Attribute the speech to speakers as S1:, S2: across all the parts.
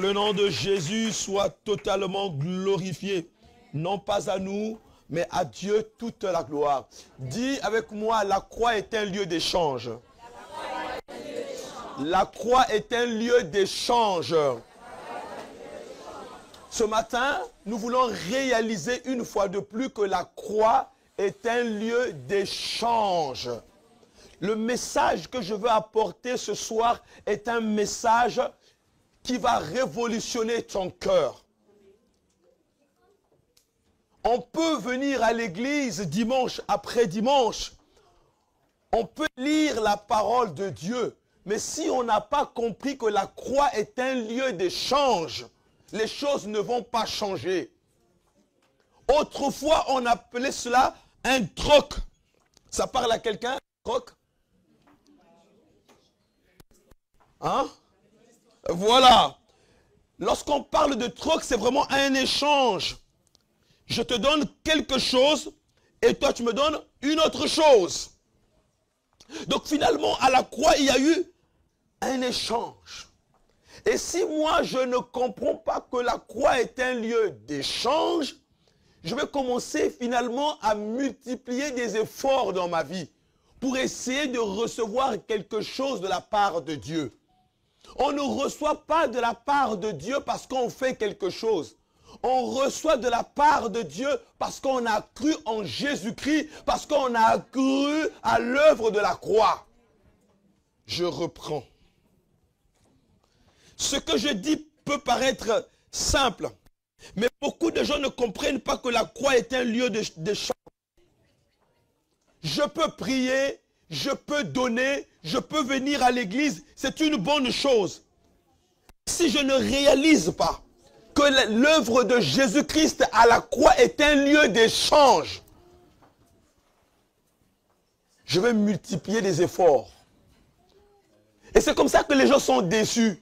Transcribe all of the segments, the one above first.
S1: le nom de Jésus soit totalement glorifié. Non pas à nous, mais à Dieu toute la gloire. Dis avec moi, la croix est un lieu d'échange. La croix est un lieu d'échange. Ce matin, nous voulons réaliser une fois de plus que la croix est un lieu d'échange. Le message que je veux apporter ce soir est un message qui va révolutionner ton cœur. On peut venir à l'église dimanche après dimanche. On peut lire la parole de Dieu. Mais si on n'a pas compris que la croix est un lieu d'échange, les choses ne vont pas changer. Autrefois, on appelait cela un troc. Ça parle à quelqu'un, troc? Hein? Voilà. Lorsqu'on parle de troc, c'est vraiment un échange. Je te donne quelque chose et toi tu me donnes une autre chose. Donc finalement, à la croix, il y a eu un échange. Et si moi, je ne comprends pas que la croix est un lieu d'échange, je vais commencer finalement à multiplier des efforts dans ma vie pour essayer de recevoir quelque chose de la part de Dieu. On ne reçoit pas de la part de Dieu parce qu'on fait quelque chose. On reçoit de la part de Dieu parce qu'on a cru en Jésus-Christ, parce qu'on a cru à l'œuvre de la croix. Je reprends. Ce que je dis peut paraître simple, mais beaucoup de gens ne comprennent pas que la croix est un lieu d'échange. Je peux prier, je peux donner, je peux venir à l'église, c'est une bonne chose. Si je ne réalise pas que l'œuvre de Jésus-Christ à la croix est un lieu d'échange, je vais multiplier les efforts. Et c'est comme ça que les gens sont déçus.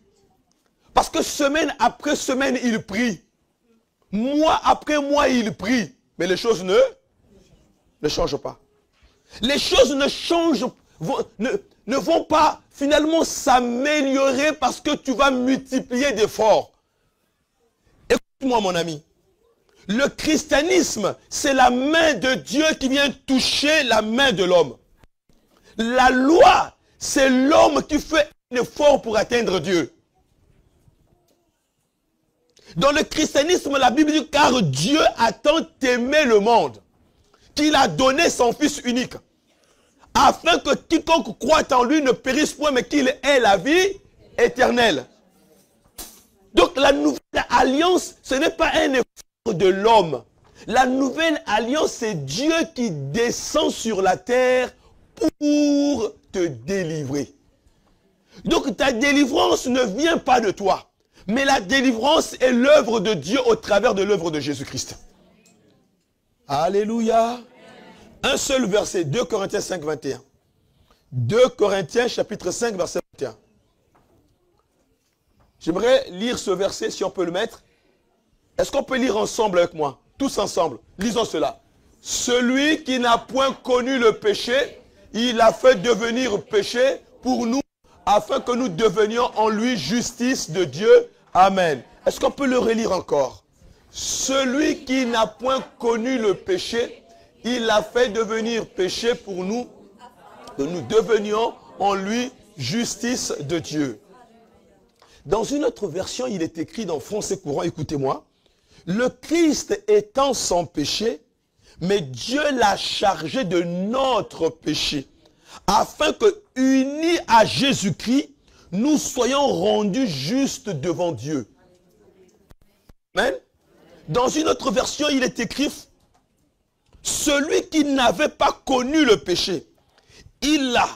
S1: Parce que semaine après semaine, ils prient. Mois après mois, ils prient. Mais les choses ne changent pas. Les choses ne changent, ne vont pas finalement s'améliorer parce que tu vas multiplier d'efforts. Écoute-moi mon ami. Le christianisme, c'est la main de Dieu qui vient toucher la main de l'homme. La loi, c'est l'homme qui fait un effort pour atteindre Dieu. Dans le christianisme, la Bible dit, car Dieu a tant aimé le monde, qu'il a donné son Fils unique, afin que quiconque croit en lui ne périsse point, mais qu'il ait la vie éternelle. Donc la nouvelle alliance, ce n'est pas un effort de l'homme. La nouvelle alliance, c'est Dieu qui descend sur la terre pour te délivrer. Donc ta délivrance ne vient pas de toi. Mais la délivrance est l'œuvre de Dieu au travers de l'œuvre de Jésus-Christ. Alléluia. Un seul verset, 2 Corinthiens 5, 21. 2 Corinthiens chapitre 5, verset 21. J'aimerais lire ce verset, si on peut le mettre. Est-ce qu'on peut lire ensemble avec moi? Tous ensemble. Lisons cela. Celui qui n'a point connu le péché, il a fait devenir péché pour nous, afin que nous devenions en lui justice de Dieu. Amen. Est-ce qu'on peut le relire encore? Celui qui n'a point connu le péché, il l'a fait devenir péché pour nous, que nous devenions en lui justice de Dieu. Dans une autre version, il est écrit dans français courant, écoutez-moi. Le Christ étant sans péché, mais Dieu l'a chargé de notre péché, afin que, unis à Jésus-Christ, nous soyons rendus justes devant Dieu. Amen. Dans une autre version, il est écrit, celui qui n'avait pas connu le péché, il l'a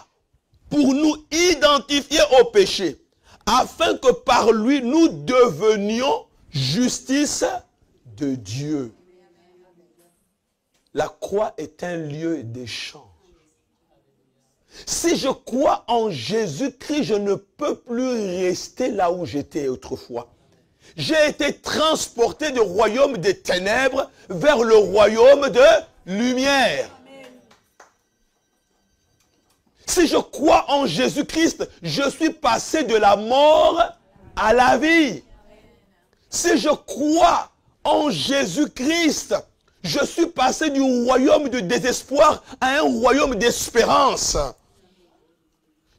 S1: pour nous identifier au péché, afin que par lui, nous devenions justice de Dieu. La croix est un lieu d'échange. Si je crois en Jésus-Christ, je ne peux plus rester là où j'étais autrefois. J'ai été transporté du royaume des ténèbres vers le royaume de lumière. Si je crois en Jésus-Christ, je suis passé de la mort à la vie. Si je crois en Jésus-Christ, je suis passé du royaume de désespoir à un royaume d'espérance.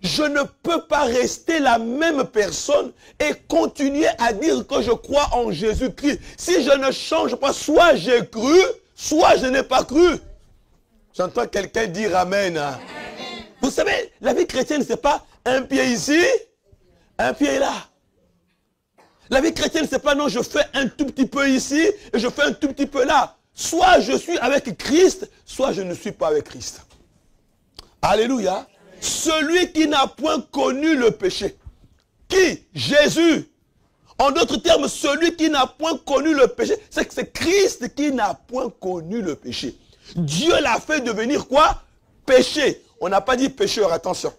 S1: Je ne peux pas rester la même personne et continuer à dire que je crois en Jésus-Christ. Si je ne change pas, soit j'ai cru, soit je n'ai pas cru. J'entends quelqu'un dire Amen. Amen. Vous savez, la vie chrétienne, ce n'est pas un pied ici, un pied là. La vie chrétienne, ce n'est pas non, je fais un tout petit peu ici et je fais un tout petit peu là. Soit je suis avec Christ, soit je ne suis pas avec Christ. Alléluia. Celui qui n'a point connu le péché. Qui? Jésus. En d'autres termes, celui qui n'a point connu le péché, c'est que c'est Christ qui n'a point connu le péché. Dieu l'a fait devenir quoi? Péché. On n'a pas dit pécheur, attention.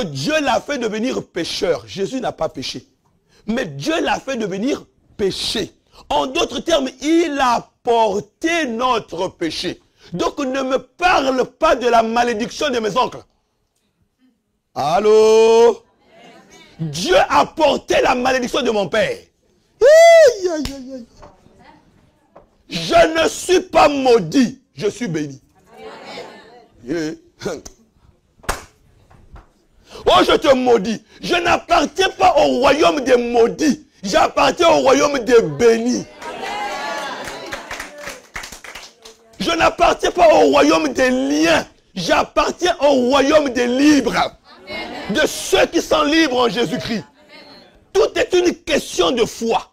S1: Dieu l'a fait devenir pécheur. Jésus n'a pas péché. Mais Dieu l'a fait devenir péché. En d'autres termes, il a porté notre péché. Donc ne me parle pas de la malédiction de mes oncles. Allô? Dieu a porté la malédiction de mon père. Je ne suis pas maudit, je suis béni. Oh, je te maudis. Je n'appartiens pas au royaume des maudits. J'appartiens au royaume des bénis. Je n'appartiens pas au royaume des liens. J'appartiens au royaume des libres. De ceux qui sont libres en Jésus-Christ. Tout est une question de foi.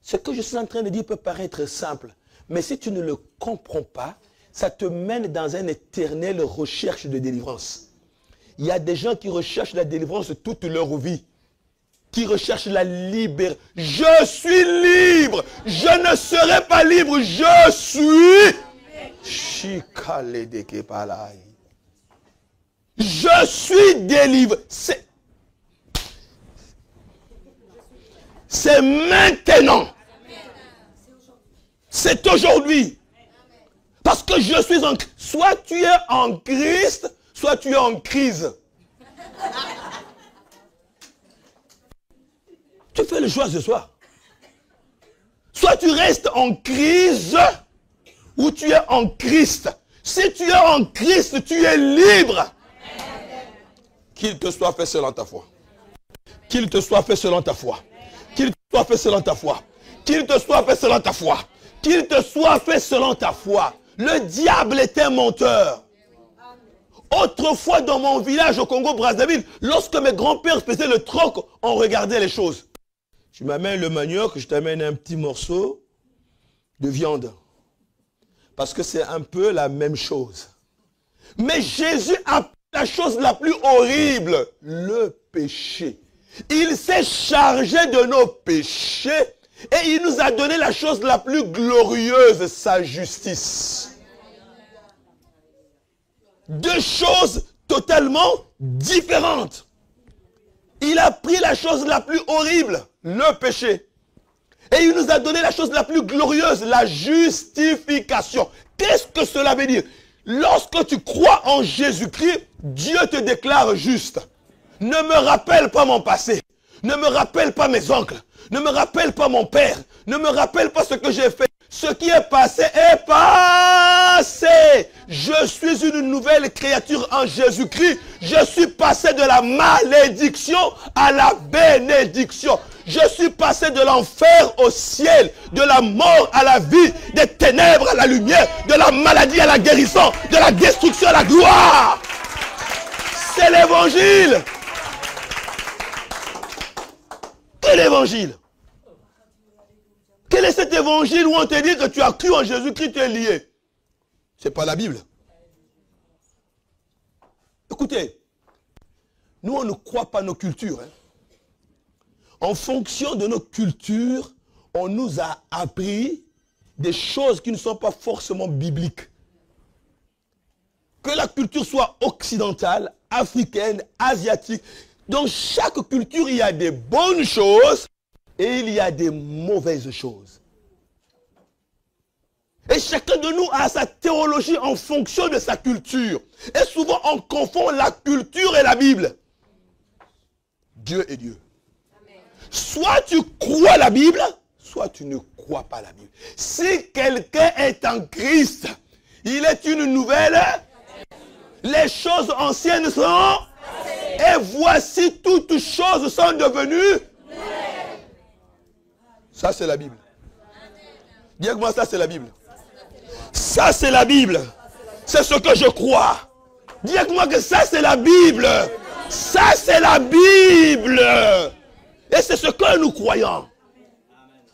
S1: Ce que je suis en train de dire peut paraître simple. Mais si tu ne le comprends pas, ça te mène dans une éternelle recherche de délivrance. Il y a des gens qui recherchent la délivrance toute leur vie. Qui recherchent la liberté. Je suis libre. Je ne serai pas libre. Je suis. Je suis délivré. C'est maintenant. C'est aujourd'hui. Parce que je suis en... Soit tu es en Christ, soit tu es en crise. Tu fais le choix ce soir. Soit tu restes en crise, ou tu es en Christ. Si tu es en Christ, tu es libre. Qu'il te soit fait selon ta foi. Qu'il te soit fait selon ta foi. Qu'il te soit fait selon ta foi. Qu'il te soit fait selon ta foi. Qu'il te soit fait selon ta foi. Le diable est un menteur. Autrefois dans mon village au Congo-Brazzaville, lorsque mes grands-pères faisaient le troc, on regardait les choses. Tu m'amènes le manioc, je t'amène un petit morceau de viande. Parce que c'est un peu la même chose. Mais Jésus a la chose la plus horrible, le péché. Il s'est chargé de nos péchés et il nous a donné la chose la plus glorieuse, sa justice. Deux choses totalement différentes. Il a pris la chose la plus horrible, le péché. Et il nous a donné la chose la plus glorieuse, la justification. Qu'est-ce que cela veut dire? Lorsque tu crois en Jésus-Christ, Dieu te déclare juste. Ne me rappelle pas mon passé. Ne me rappelle pas mes oncles. Ne me rappelle pas mon père. Ne me rappelle pas ce que j'ai fait. Ce qui est passé est passé. Je suis une nouvelle créature en Jésus-Christ. Je suis passé de la malédiction à la bénédiction. Je suis passé de l'enfer au ciel, de la mort à la vie, des ténèbres à la lumière, de la maladie à la guérison, de la destruction à la gloire. C'est l'évangile. Quel évangile? Quel est cet évangile où on te dit que tu as cru en Jésus-Christ, tu es lié? Ce n'est pas la Bible. Écoutez, nous on ne croit pas nos cultures. En fonction de nos cultures, on nous a appris des choses qui ne sont pas forcément bibliques. Que la culture soit occidentale, africaine, asiatique. Dans chaque culture, il y a des bonnes choses et il y a des mauvaises choses. Et chacun de nous a sa théologie en fonction de sa culture. Et souvent, on confond la culture et la Bible. Dieu est Dieu. Soit tu crois la Bible, soit tu ne crois pas la Bible. Si quelqu'un est en Christ, il est une nouvelle. Les choses anciennes sont. Et voici toutes choses sont devenues. Ça c'est la Bible. Dis moi ça c'est la Bible. Ça c'est la Bible. C'est ce que je crois. Dis-moi que ça c'est la Bible. Ça c'est la Bible. Et c'est ce que nous croyons.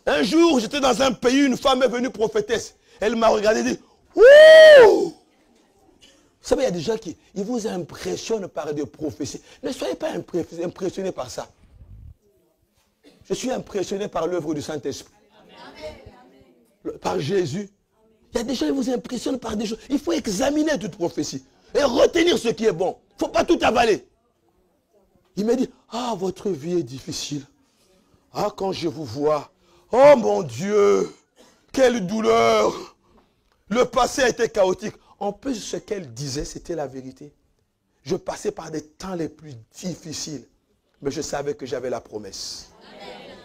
S1: Un jour j'étais dans un pays, une femme est venue prophétesse. Elle m'a regardé et dit, wouh! Vous savez, il y a des gens qui ils vous impressionnent par des prophéties. Ne soyez pas impressionnés par ça. Je suis impressionné par l'œuvre du Saint-Esprit. Par Jésus. Il y a des gens qui vous impressionnent par des choses. Il faut examiner toute prophétie. Et retenir ce qui est bon. Il ne faut pas tout avaler. Il m'a dit, ah, votre vie est difficile. Ah, quand je vous vois, oh mon Dieu, quelle douleur. Le passé a été chaotique. En plus, ce qu'elle disait, c'était la vérité. Je passais par des temps les plus difficiles. Mais je savais que j'avais la promesse.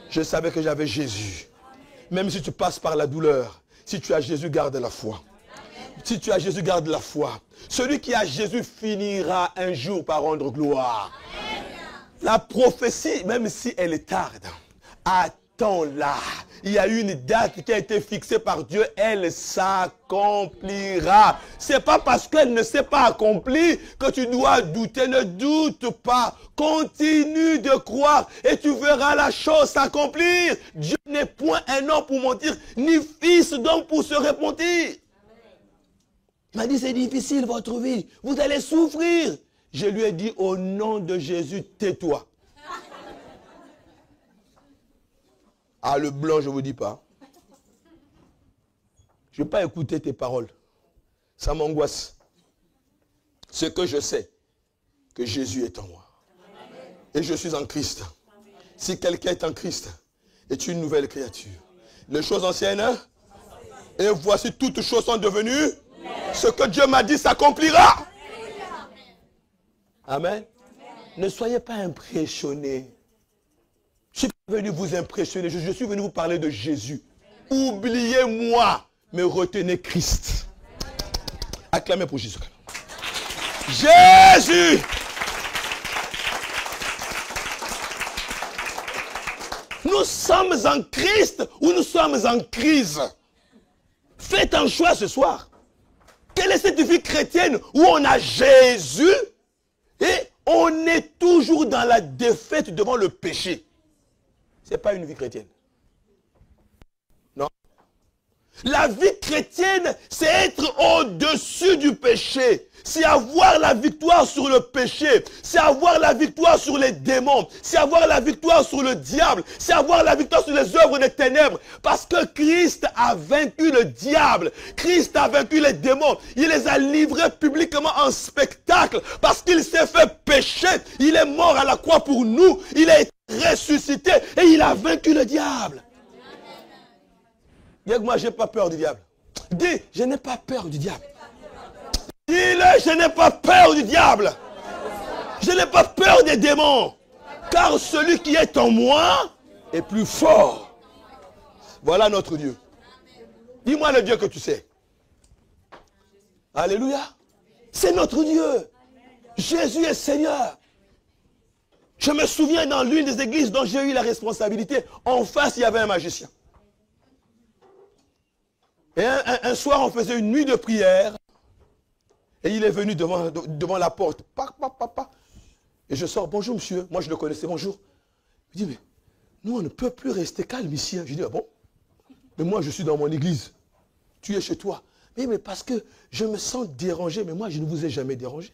S1: Je savais que j'avais Jésus. Même si tu passes par la douleur, si tu as Jésus, garde la foi. Si tu as Jésus, garde la foi. Celui qui a Jésus finira un jour par rendre gloire. La prophétie, même si elle tarde, attends-la. Il y a une date qui a été fixée par Dieu, elle s'accomplira. C'est pas parce qu'elle ne s'est pas accomplie que tu dois douter. Ne doute pas. Continue de croire et tu verras la chose s'accomplir. Dieu n'est point un homme pour mentir, ni fils d'homme pour se repentir. Il m'a dit, c'est difficile votre vie. Vous allez souffrir. Je lui ai dit, au nom de Jésus, tais-toi. Ah, le blanc, je ne vous dis pas. Je ne vais pas écouter tes paroles. Ça m'angoisse. Ce que je sais, que Jésus est en moi. Et je suis en Christ. Si quelqu'un est en Christ, est une nouvelle créature. Les choses anciennes, et voici toutes choses sont devenues. Ce que Dieu m'a dit s'accomplira. Amen. Ne soyez pas impressionnés. Je suis pas venu vous impressionner, je suis venu vous parler de Jésus. Oubliez-moi, mais retenez Christ. Acclamez pour Jésus. Jésus! Nous sommes en Christ ou nous sommes en crise. Faites un choix ce soir. Quelle est cette vie chrétienne où on a Jésus et on est toujours dans la défaite devant le péché? Ce n'est pas une vie chrétienne. Non. La vie chrétienne, c'est être au-dessus du péché. C'est avoir la victoire sur le péché. C'est avoir la victoire sur les démons. C'est avoir la victoire sur le diable. C'est avoir la victoire sur les œuvres des ténèbres. Parce que Christ a vaincu le diable. Christ a vaincu les démons. Il les a livrés publiquement en spectacle. Parce qu'il s'est fait pécher. Il est mort à la croix pour nous. Il a été ressuscité et il a vaincu le diable. Dis, moi, je n'ai pas peur du diable. Dis, je n'ai pas peur du diable. Dis-le, je n'ai pas peur du diable. Je n'ai pas peur des démons. Car celui qui est en moi est plus fort. Voilà notre Dieu. Dis-moi le Dieu que tu sais. Alléluia. C'est notre Dieu. Jésus est Seigneur. Je me souviens dans l'une des églises dont j'ai eu la responsabilité, en face il y avait un magicien. Et un soir on faisait une nuit de prière. Et il est venu devant la porte. Et je sors, bonjour monsieur. Moi je le connaissais, bonjour. Il dit, mais nous on ne peut plus rester calme ici. Je dis, ah bon? Mais moi je suis dans mon église. Tu es chez toi. Mais parce que je me sens dérangé. Mais moi je ne vous ai jamais dérangé.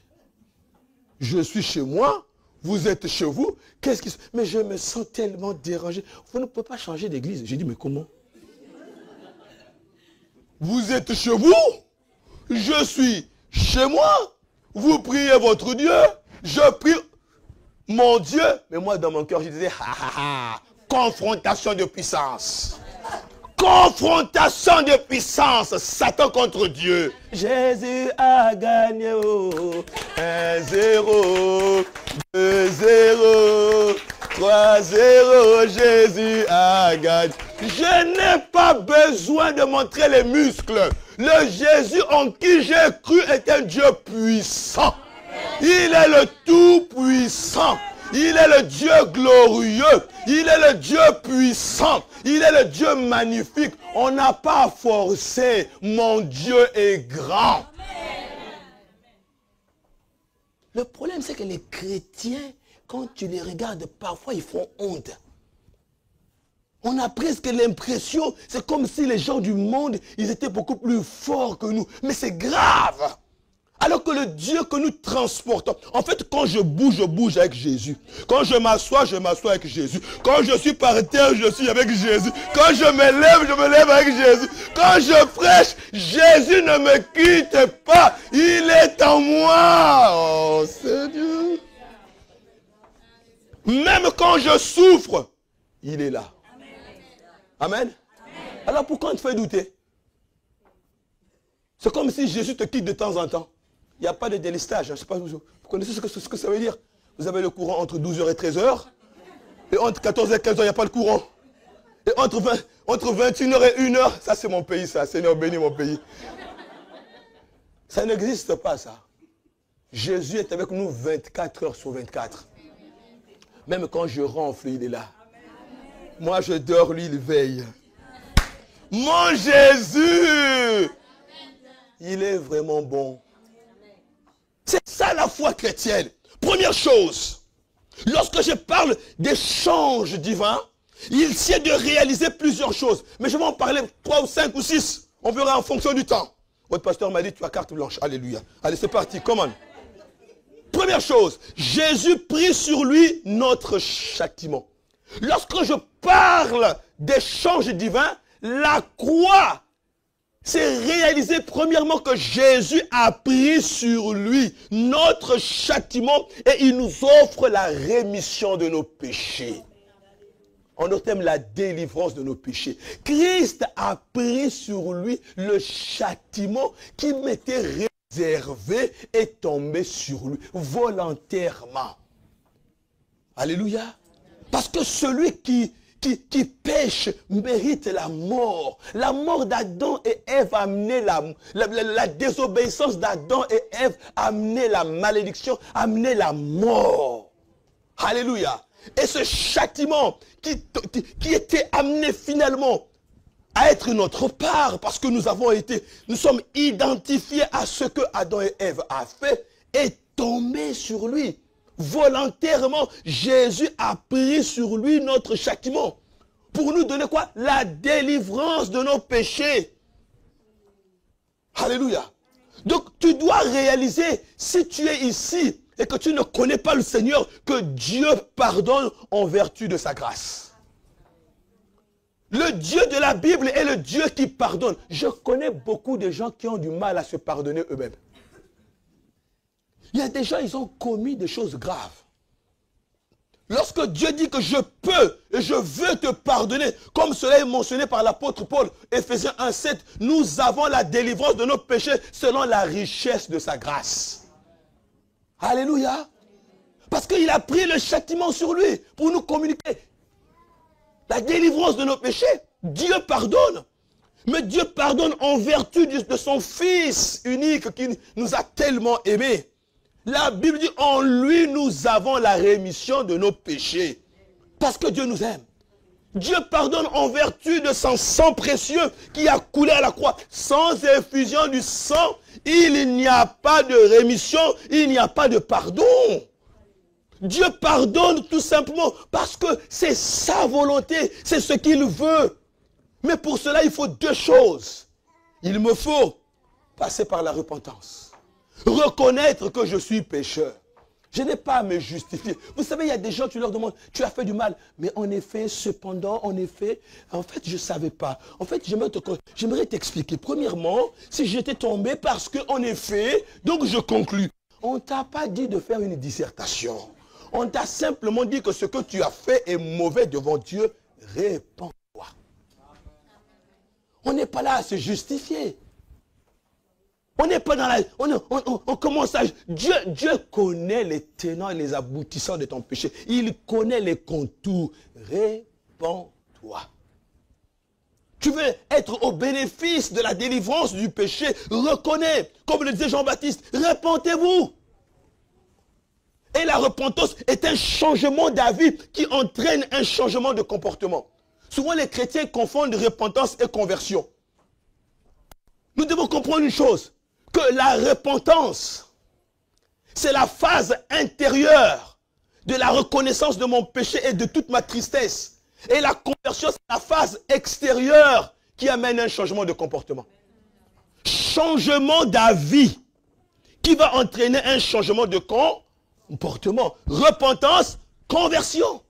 S1: Je suis chez moi. Vous êtes chez vous. Qu'est-ce qui se... Mais je me sens tellement dérangé. Vous ne pouvez pas changer d'église. J'ai dit, mais comment? Vous êtes chez vous. Je suis chez moi. Vous priez votre Dieu. Je prie mon Dieu. Mais moi, dans mon cœur, je disais, confrontation de puissance. Confrontation de puissance. Satan contre Dieu. Jésus a gagné. 1-0. 2-0. 3-0, Jésus a gagné. Je n'ai pas besoin de montrer les muscles. Le Jésus en qui j'ai cru est un Dieu puissant. Il est le Tout-Puissant. Il est le Dieu glorieux. Il est le Dieu puissant. Il est le Dieu magnifique. On n'a pas forcé. Mon Dieu est grand. Le problème, c'est que les chrétiens, quand tu les regardes, parfois ils font honte. On a presque l'impression, c'est comme si les gens du monde, ils étaient beaucoup plus forts que nous. Mais c'est grave. Alors que le Dieu que nous transportons, en fait, quand je bouge avec Jésus. Quand je m'assois avec Jésus. Quand je suis par terre, je suis avec Jésus. Quand je me lève avec Jésus. Quand je prêche, Jésus ne me quitte pas. Il est en moi. Oh Seigneur. Même quand je souffre, il est là. Amen. Alors pourquoi on te fait douter? C'est comme si Jésus te quitte de temps en temps. Il n'y a pas de délestage. Je sais pas, vous connaissez ce que ça veut dire? Vous avez le courant entre 12h et 13h. Et entre 14h et 15h, il n'y a pas de courant. Et entre 21h et 1h, ça c'est mon pays, ça. Seigneur, bénis mon pays. Ça n'existe pas, ça. Jésus est avec nous 24 heures sur 24. Même quand je ronfle, il est là. Moi, je dors, lui, il veille. Mon Jésus, il est vraiment bon. C'est ça la foi chrétienne. Première chose, lorsque je parle d'échange divin, il s'y est de réaliser plusieurs choses. Mais je vais en parler 3 ou 5 ou 6. On verra en fonction du temps. Votre pasteur m'a dit, tu as carte blanche. Alléluia. Allez, c'est parti. Comment? Première chose, Jésus prit sur lui notre châtiment. Lorsque je parle d'échange divin, la croix, c'est réaliser premièrement que Jésus a pris sur lui notre châtiment et il nous offre la rémission de nos péchés. On nomme la délivrance de nos péchés. Christ a pris sur lui le châtiment qui m'était réservé et tombé sur lui volontairement. Alléluia. Parce que celui qui pêche mérite la mort. La mort d'Adam et Ève a amené la désobéissance d'Adam et Ève a amené la malédiction, a amené la mort. Alléluia. Et ce châtiment qui était amené finalement à être notre part, parce que nous sommes identifiés à ce que Adam et Ève a fait, est tombé sur lui. Volontairement, Jésus a pris sur lui notre châtiment. Pour nous donner quoi? La délivrance de nos péchés. Alléluia. Donc tu dois réaliser, si tu es ici et que tu ne connais pas le Seigneur, que Dieu pardonne en vertu de sa grâce. Le Dieu de la Bible est le Dieu qui pardonne. Je connais beaucoup de gens qui ont du mal à se pardonner eux-mêmes. Il y a des gens, ils ont commis des choses graves. Lorsque Dieu dit que je peux et je veux te pardonner, comme cela est mentionné par l'apôtre Paul, Éphésiens 1,7, nous avons la délivrance de nos péchés selon la richesse de sa grâce. Alléluia. Parce qu'il a pris le châtiment sur lui pour nous communiquer la délivrance de nos péchés. Dieu pardonne. Mais Dieu pardonne en vertu de son Fils unique qui nous a tellement aimés. La Bible dit, en lui nous avons la rémission de nos péchés. Parce que Dieu nous aime. Dieu pardonne en vertu de son sang précieux qui a coulé à la croix. Sans effusion du sang, il n'y a pas de rémission, il n'y a pas de pardon. Dieu pardonne tout simplement parce que c'est sa volonté, c'est ce qu'il veut. Mais pour cela, il faut 2 choses. Il me faut passer par la repentance. Reconnaître que je suis pécheur. Je n'ai pas à me justifier. Vous savez, il y a des gens, tu leur demandes, tu as fait du mal. Mais en effet, cependant, en fait, je ne savais pas. En fait, j'aimerais t'expliquer. Premièrement, si j'étais tombé parce que, en effet, donc je conclus. On ne t'a pas dit de faire une dissertation. On t'a simplement dit que ce que tu as fait est mauvais devant Dieu. Répands-toi. On n'est pas là à se justifier. On n'est pas dans la... On commence à... Dieu connaît les tenants et les aboutissants de ton péché. Il connaît les contours. Répands-toi. Tu veux être au bénéfice de la délivrance du péché. Reconnais, comme le disait Jean-Baptiste, repentez-vous. Et la repentance est un changement d'avis qui entraîne un changement de comportement. Souvent les chrétiens confondent repentance et conversion. Nous devons comprendre une chose, que la repentance, c'est la phase intérieure de la reconnaissance de mon péché et de toute ma tristesse. Et la conversion, c'est la phase extérieure qui amène un changement de comportement. Changement d'avis qui va entraîner un changement de comportement. Repentance, conversion.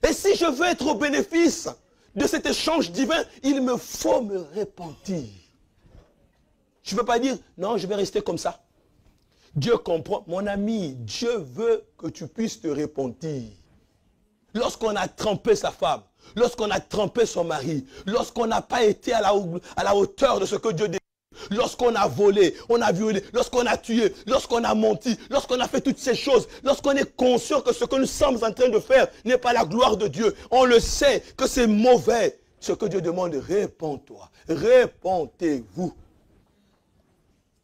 S1: Et si je veux être au bénéfice de cet échange divin, il me faut me repentir. Je ne peux pas dire, non, je vais rester comme ça. Dieu comprend. Mon ami, Dieu veut que tu puisses te repentir. Lorsqu'on a trompé sa femme, lorsqu'on a trompé son mari, lorsqu'on n'a pas été à la hauteur de ce que Dieu désire, lorsqu'on a volé, on a violé, lorsqu'on a tué, lorsqu'on a menti, lorsqu'on a fait toutes ces choses, lorsqu'on est conscient que ce que nous sommes en train de faire n'est pas la gloire de Dieu, on le sait que c'est mauvais. Ce que Dieu demande, répands-toi, répentez-vous.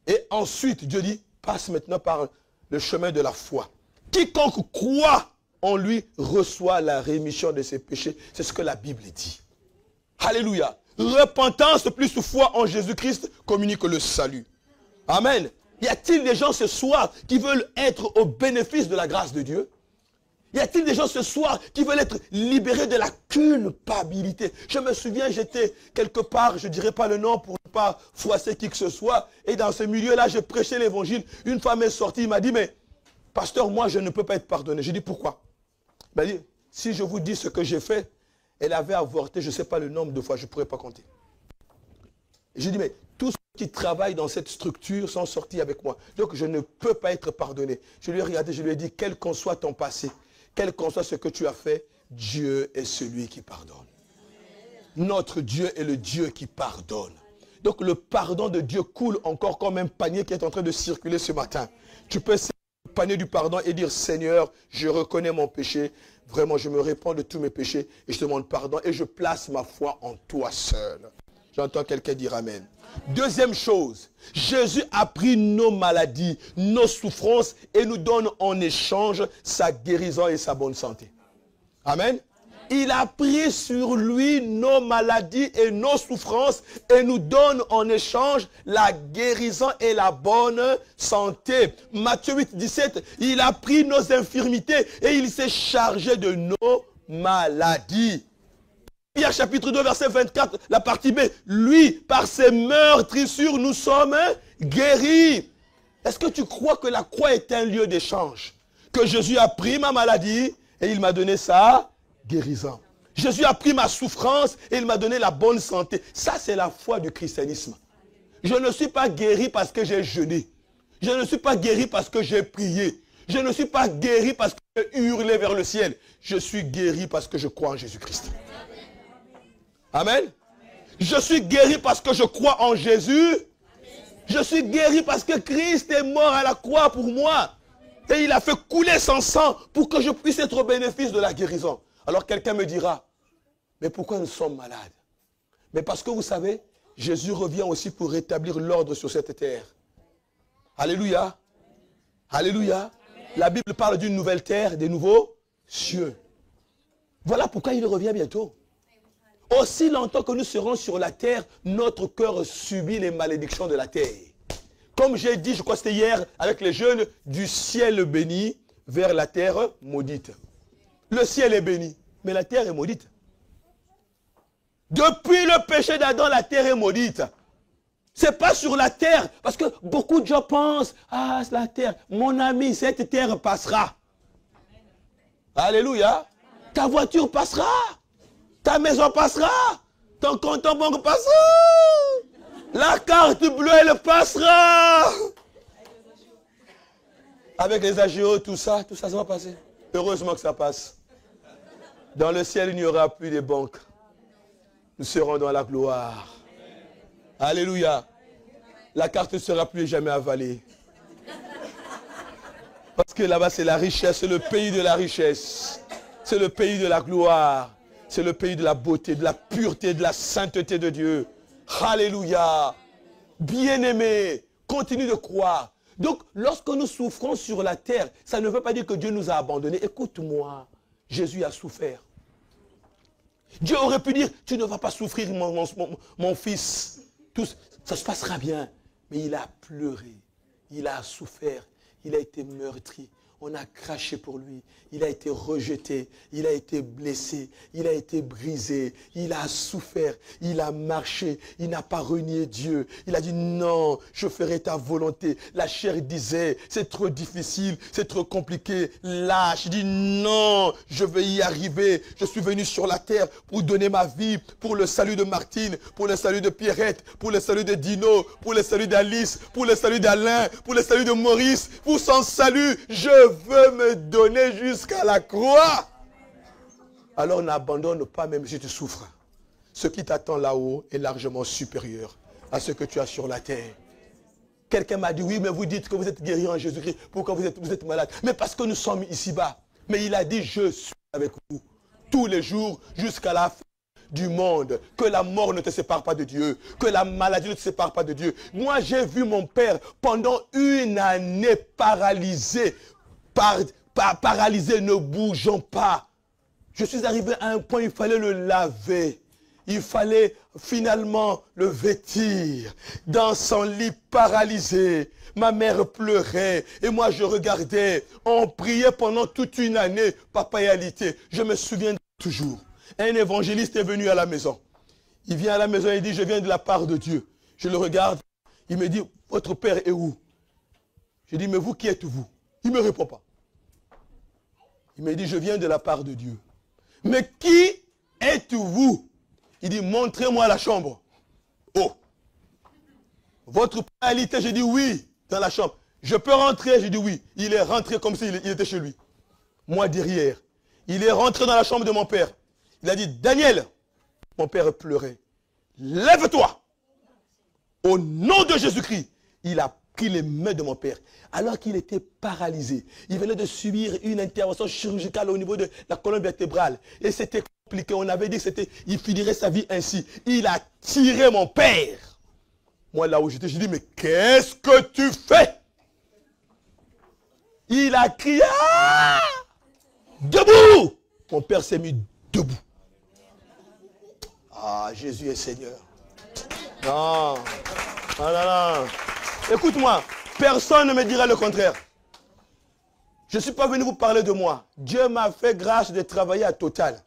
S1: Et ensuite, Dieu dit, passe maintenant par le chemin de la foi. Quiconque croit en lui reçoit la rémission de ses péchés. C'est ce que la Bible dit. Alléluia. Repentance plus foi en Jésus-Christ communique le salut. Amen. Y a-t-il des gens ce soir qui veulent être au bénéfice de la grâce de Dieu? Y a-t-il des gens ce soir qui veulent être libérés de la culpabilité? Je me souviens, j'étais quelque part, je ne dirai pas le nom pour ne pas froisser qui que ce soit, et dans ce milieu-là, je prêchais l'évangile. Une femme est sortie, il m'a dit, mais pasteur, moi je ne peux pas être pardonné. J'ai dit, pourquoi? Il m'a dit, si je vous dis ce que j'ai fait, elle avait avorté, je ne sais pas le nombre de fois, je ne pourrais pas compter. J'ai dit, mais tous ceux qui travaillent dans cette structure sont sortis avec moi. Donc je ne peux pas être pardonné. Je lui ai regardé, je lui ai dit, quel qu'en soit ton passé, quel qu'en soit ce que tu as fait, Dieu est celui qui pardonne. Notre Dieu est le Dieu qui pardonne. Donc le pardon de Dieu coule encore comme un panier qui est en train de circuler ce matin. Tu peux essayer le panier du pardon et dire, Seigneur, je reconnais mon péché. Vraiment, je me répands de tous mes péchés et je te demande pardon et je place ma foi en toi seul. J'entends quelqu'un dire Amen. Deuxième chose, Jésus a pris nos maladies, nos souffrances et nous donne en échange sa guérison et sa bonne santé. Amen. Il a pris sur lui nos maladies et nos souffrances et nous donne en échange la guérison et la bonne santé. Matthieu 8, 17, il a pris nos infirmités et il s'est chargé de nos maladies. Pierre chapitre 2, verset 24, la partie B. Lui, par ses meurtrissures, nous sommes guéris. Est-ce que tu crois que la croix est un lieu d'échange? Que Jésus a pris ma maladie et il m'a donné ça guérison. Jésus a pris ma souffrance et il m'a donné la bonne santé. Ça, c'est la foi du christianisme. Je ne suis pas guéri parce que j'ai jeûné. Je ne suis pas guéri parce que j'ai prié. Je ne suis pas guéri parce que j'ai hurlé vers le ciel. Je suis guéri parce que je crois en Jésus-Christ. Amen. Je suis guéri parce que je crois en Jésus. Je suis guéri parce que Christ est mort à la croix pour moi. Et il a fait couler son sang pour que je puisse être au bénéfice de la guérison. Alors quelqu'un me dira, mais pourquoi nous sommes malades? Mais parce que vous savez, Jésus revient aussi pour rétablir l'ordre sur cette terre. Alléluia. Alléluia. La Bible parle d'une nouvelle terre, des nouveaux cieux. Voilà pourquoi il revient bientôt. Aussi longtemps que nous serons sur la terre, notre cœur subit les malédictions de la terre. Comme j'ai dit, je crois que c'était hier, avec les jeunes, du ciel béni vers la terre maudite. Le ciel est béni, mais la terre est maudite. Depuis le péché d'Adam, la terre est maudite. Ce n'est pas sur la terre, parce que beaucoup de gens pensent, ah, c'est la terre. Mon ami, cette terre passera. Alléluia. Ta voiture passera. Ta maison passera. Ton compte en banque passera. La carte bleue, elle passera. Avec les AGO, tout ça, ça va passer. Heureusement que ça passe. Dans le ciel, il n'y aura plus de banques. Nous serons dans la gloire. Alléluia. la carte ne sera plus jamais avalée. Parce que là-bas, c'est la richesse, c'est le pays de la richesse. C'est le pays de la gloire. C'est le pays de la beauté, de la pureté, de la sainteté de Dieu. Alléluia. Bien-aimé, continue de croire. Donc, lorsque nous souffrons sur la terre, ça ne veut pas dire que Dieu nous a abandonnés. Écoute-moi, Jésus a souffert. Dieu aurait pu dire, tu ne vas pas souffrir, mon fils. Tout, ça se passera bien. Mais il a pleuré, il a souffert, il a été meurtri. On a craché pour lui. Il a été rejeté. Il a été blessé. Il a été brisé. Il a souffert. Il a marché. Il n'a pas renié Dieu. Il a dit non, je ferai ta volonté. La chair disait, c'est trop difficile, c'est trop compliqué. Lâche. Il dit non, je vais y arriver. Je suis venu sur la terre pour donner ma vie pour le salut de Martine, pour le salut de Pierrette, pour le salut de Dino, pour le salut d'Alice, pour le salut d'Alain, pour le salut de Maurice. Pour son salut, je veux me donner jusqu'à la croix. Alors n'abandonne pas même si tu souffres. Ce qui t'attend là-haut est largement supérieur à ce que tu as sur la terre. Quelqu'un m'a dit, oui, mais vous dites que vous êtes guéri en Jésus-Christ. Pourquoi vous êtes malade? Mais parce que nous sommes ici-bas. Mais il a dit, je suis avec vous tous les jours jusqu'à la fin du monde, que la mort ne te sépare pas de Dieu, que la maladie ne te sépare pas de Dieu. Moi, j'ai vu mon père pendant une année paralysé, paralysé, ne bougeant pas. Je suis arrivé à un point, il fallait le laver. Il fallait finalement le vêtir dans son lit paralysé. Ma mère pleurait et moi je regardais. On priait pendant toute une année, papayalité. Je me souviens toujours. Un évangéliste est venu à la maison. Il vient à la maison et il dit, je viens de la part de Dieu. Je le regarde. Il me dit, votre père est où? Je dis, mais vous qui êtes-vous? Il ne me répond pas. Il me dit, je viens de la part de Dieu. Mais qui êtes-vous? Il dit, montrez-moi la chambre. Oh. Votre réalité, je dis oui, dans la chambre. Je peux rentrer? Je dis oui. Il est rentré comme s'il était chez lui. Moi derrière. Il est rentré dans la chambre de mon père. Il a dit, Daniel, mon père pleurait. Lève-toi. Au nom de Jésus-Christ. Il a pris les mains de mon père. Alors qu'il était paralysé. Il venait de subir une intervention chirurgicale au niveau de la colonne vertébrale. Et c'était compliqué. On avait dit qu'il finirait sa vie ainsi. Il a tiré mon père. Moi là où j'étais, j'ai dit, mais qu'est-ce que tu fais? Il a crié, ah! Debout! Mon père s'est mis debout. Ah, Jésus est Seigneur. Non. Non, non, non. Écoute-moi, personne ne me dira le contraire. Je ne suis pas venu vous parler de moi. Dieu m'a fait grâce de travailler à Total,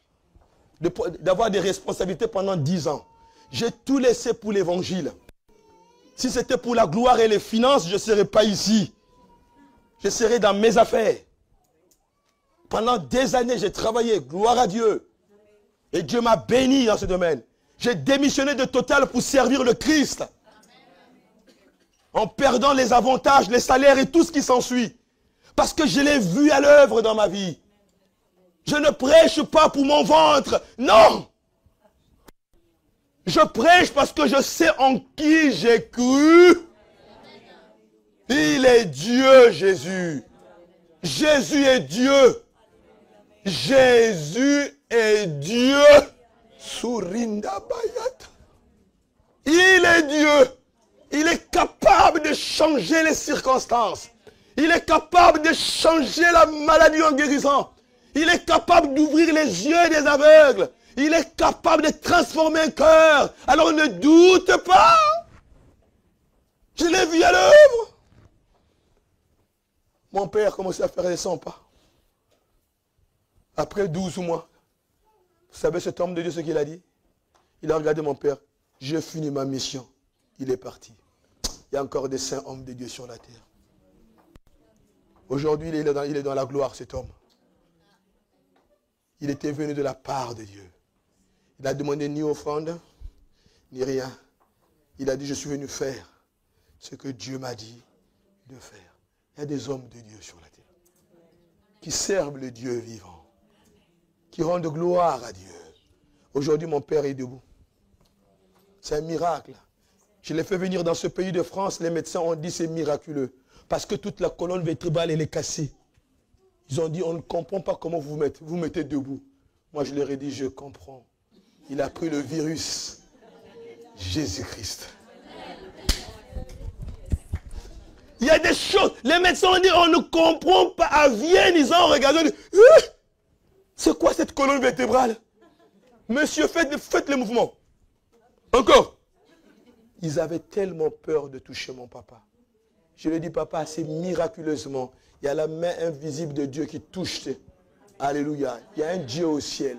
S1: d'avoir des responsabilités pendant 10 ans. J'ai tout laissé pour l'évangile. Si c'était pour la gloire et les finances, je ne serais pas ici. Je serais dans mes affaires. Pendant des années, j'ai travaillé, gloire à Dieu. Et Dieu m'a béni dans ce domaine. J'ai démissionné de Total pour servir le Christ. En perdant les avantages, les salaires et tout ce qui s'ensuit. Parce que je l'ai vu à l'œuvre dans ma vie. Je ne prêche pas pour mon ventre. Non. Je prêche parce que je sais en qui j'ai cru. Il est Dieu, Jésus. Jésus est Dieu. Jésus est Dieu. Surinda Bayat. Il est Dieu. Il est capable de changer les circonstances. Il est capable de changer la maladie en guérissant. Il est capable d'ouvrir les yeux des aveugles. Il est capable de transformer un cœur. Alors ne doute pas. Je l'ai vu à l'œuvre. Mon père commençait à faire les 100 pas. Après 12 mois, vous savez cet homme de Dieu ce qu'il a dit? Il a regardé mon père. J'ai fini ma mission. Il est parti. Il y a encore des saints hommes de Dieu sur la terre. Aujourd'hui, il est dans la gloire, cet homme. Il était venu de la part de Dieu. Il n'a demandé ni offrande, ni rien. Il a dit, je suis venu faire ce que Dieu m'a dit de faire. Il y a des hommes de Dieu sur la terre qui servent le Dieu vivant, qui rendent gloire à Dieu. Aujourd'hui, mon père est debout. C'est un miracle. Je l'ai fait venir dans ce pays de France. Les médecins ont dit c'est miraculeux. Parce que toute la colonne vertébrale, elle est cassée. Ils ont dit, on ne comprend pas comment vous mettez debout. Moi, je leur ai dit, je comprends. Il a pris le virus. Jésus-Christ. Il y a des choses. Les médecins ont dit, on ne comprend pas. À Vienne, ils ont regardé. C'est quoi cette colonne vertébrale? Monsieur, faites le mouvement. Encore. Ils avaient tellement peur de toucher mon papa. Je lui ai dit, papa, c'est miraculeusement. Il y a la main invisible de Dieu qui touche. Alléluia. Il y a un Dieu au ciel.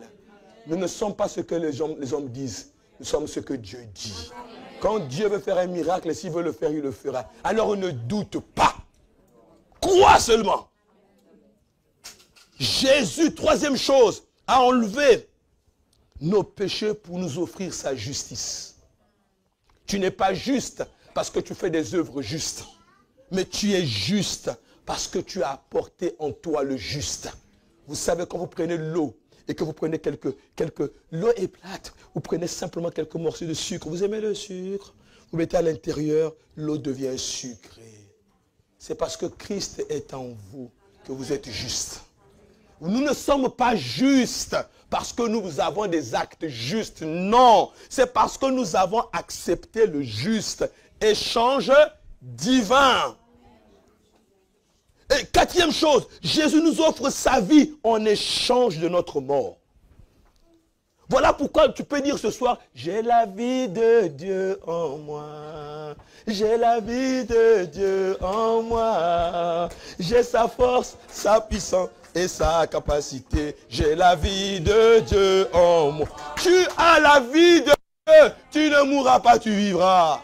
S1: Nous ne sommes pas ce que les hommes disent. Nous sommes ce que Dieu dit. Quand Dieu veut faire un miracle, s'il veut le faire, il le fera. Alors ne doute pas. Crois seulement. Jésus, troisième chose, a enlevé nos péchés pour nous offrir sa justice. Tu n'es pas juste parce que tu fais des œuvres justes. Mais tu es juste parce que tu as apporté en toi le juste. Vous savez, quand vous prenez l'eau et que vous prenez l'eau est plate, vous prenez simplement quelques morceaux de sucre. Vous aimez le sucre? Vous mettez à l'intérieur, l'eau devient sucrée. C'est parce que Christ est en vous que vous êtes juste. Nous ne sommes pas justes parce que nous avons des actes justes. Non, c'est parce que nous avons accepté le juste. Échange divin. Et quatrième chose, Jésus nous offre sa vie en échange de notre mort. Voilà pourquoi tu peux dire ce soir, j'ai la vie de Dieu en moi. J'ai la vie de Dieu en moi. J'ai sa force, sa puissance et sa capacité. J'ai la vie de Dieu en moi. Tu as la vie de Dieu. Tu ne mourras pas, tu vivras.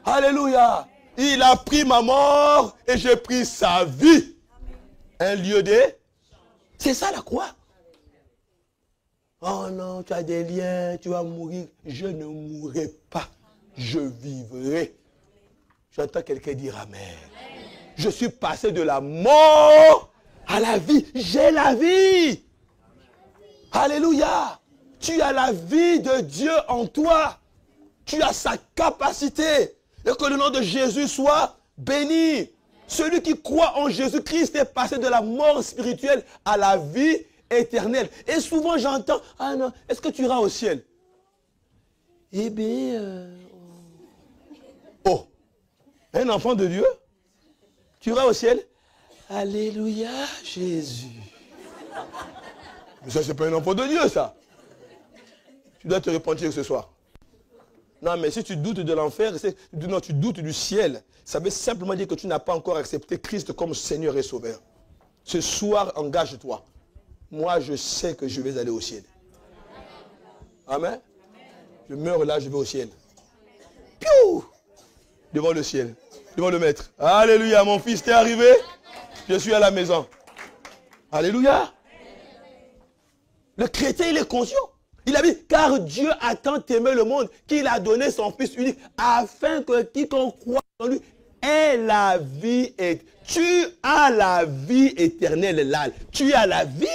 S1: Alléluia. Il a pris ma mort et j'ai pris sa vie. Un lieu de... C'est ça la croix. Oh non, tu as des liens, tu vas mourir. Je ne mourrai pas, je vivrai. J'entends quelqu'un dire amen. Je suis passé de la mort à la vie. J'ai la vie. Alléluia. Tu as la vie de Dieu en toi. Tu as sa capacité. Et que le nom de Jésus soit béni. Celui qui croit en Jésus-Christ est passé de la mort spirituelle à la vie éternelle. Et souvent j'entends, ah non, est-ce que tu iras au ciel? Eh bien, oh, un enfant de Dieu, tu iras au ciel? Alléluia, Jésus. Mais ça, c'est pas un enfant de Dieu, ça. Tu dois te repentir ce soir. Non, mais si tu doutes de l'enfer, non, tu doutes du ciel. Ça veut simplement dire que tu n'as pas encore accepté Christ comme Seigneur et Sauveur. Ce soir, engage-toi. Moi, je sais que je vais aller au ciel. Amen. Je meurs là, je vais au ciel. Piou! Devant le ciel. Devant le Maître. Alléluia, mon fils, t'es arrivé? Je suis à la maison. Alléluia. Le chrétien, il est conscient. Il a dit, car Dieu a tant aimé le monde qu'il a donné son Fils unique afin que quiconque croit en lui ait la vie. Tu as la vie éternelle là. Tu as la vie.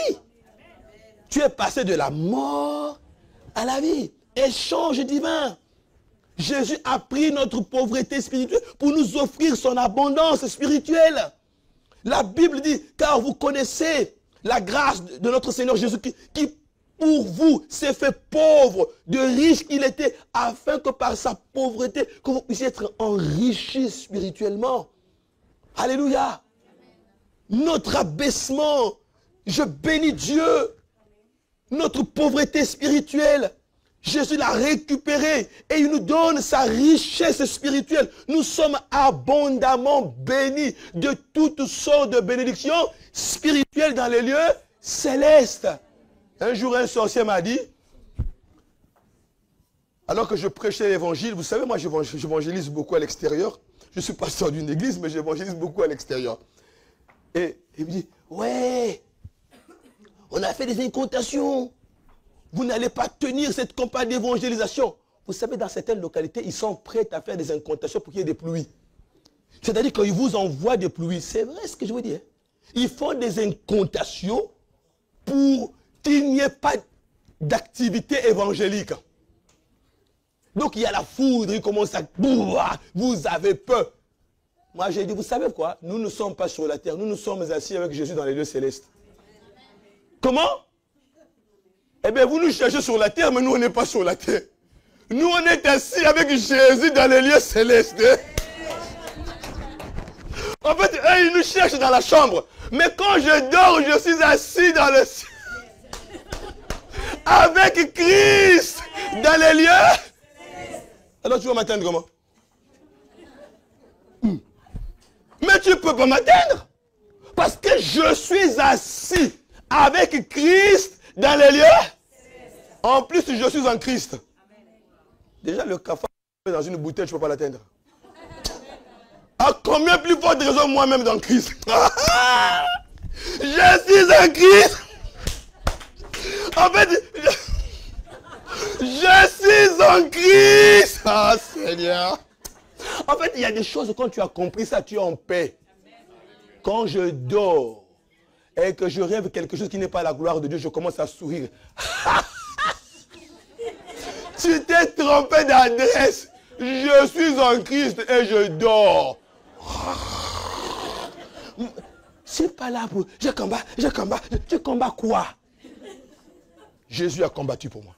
S1: Tu es passé de la mort à la vie. Échange divin. Jésus a pris notre pauvreté spirituelle pour nous offrir son abondance spirituelle. La Bible dit, car vous connaissez la grâce de notre Seigneur Jésus qui pour vous s'est fait pauvre, de riche qu'il était, afin que par sa pauvreté, que vous puissiez être enrichis spirituellement. Alléluia. Notre abaissement, je bénis Dieu. Notre pauvreté spirituelle, Jésus l'a récupérée et il nous donne sa richesse spirituelle. Nous sommes abondamment bénis de toutes sortes de bénédictions spirituelles dans les lieux célestes. Un jour, un sorcier m'a dit, alors que je prêchais l'évangile, vous savez, moi j'évangélise beaucoup à l'extérieur. Je suis pasteur d'une église, mais j'évangélise beaucoup à l'extérieur. Et il me dit, ouais, on a fait des incantations. Vous n'allez pas tenir cette campagne d'évangélisation. Vous savez, dans certaines localités, ils sont prêts à faire des incantations pour qu'il y ait des pluies. C'est-à-dire qu'ils vous envoient des pluies. C'est vrai ce que je vous dis. Hein? Ils font des incantations pour qu'il n'y ait pas d'activité évangélique. Donc il y a la foudre, il commence à... Vous avez peur. Moi j'ai dit, vous savez quoi? Nous ne sommes pas sur la terre, nous nous sommes assis avec Jésus dans les lieux célestes. Comment? Eh bien vous nous cherchez sur la terre, mais nous on n'est pas sur la terre. Nous on est assis avec Jésus dans les lieux célestes. En fait, eux, ils nous cherchent dans la chambre. Mais quand je dors, je suis assis dans le ciel. Avec Christ dans les lieux. Alors tu vas m'atteindre comment? Mais tu ne peux pas m'atteindre. Parce que je suis assis avec Christ dans les lieux. En plus, je suis en Christ. Déjà, le cafard dans une bouteille, je ne peux pas l'atteindre. À combien plus forte raison moi-même dans Christ? Je suis en Christ. En fait, je suis en Christ. Ah Seigneur. En fait, il y a des choses, quand tu as compris ça, tu es en paix. Quand je dors et que je rêve quelque chose qui n'est pas la gloire de Dieu, je commence à sourire. Tu t'es trompé d'adresse. Je suis en Christ et je dors. C'est pas là pour... Je combats. Tu combats quoi? Jésus a combattu pour moi.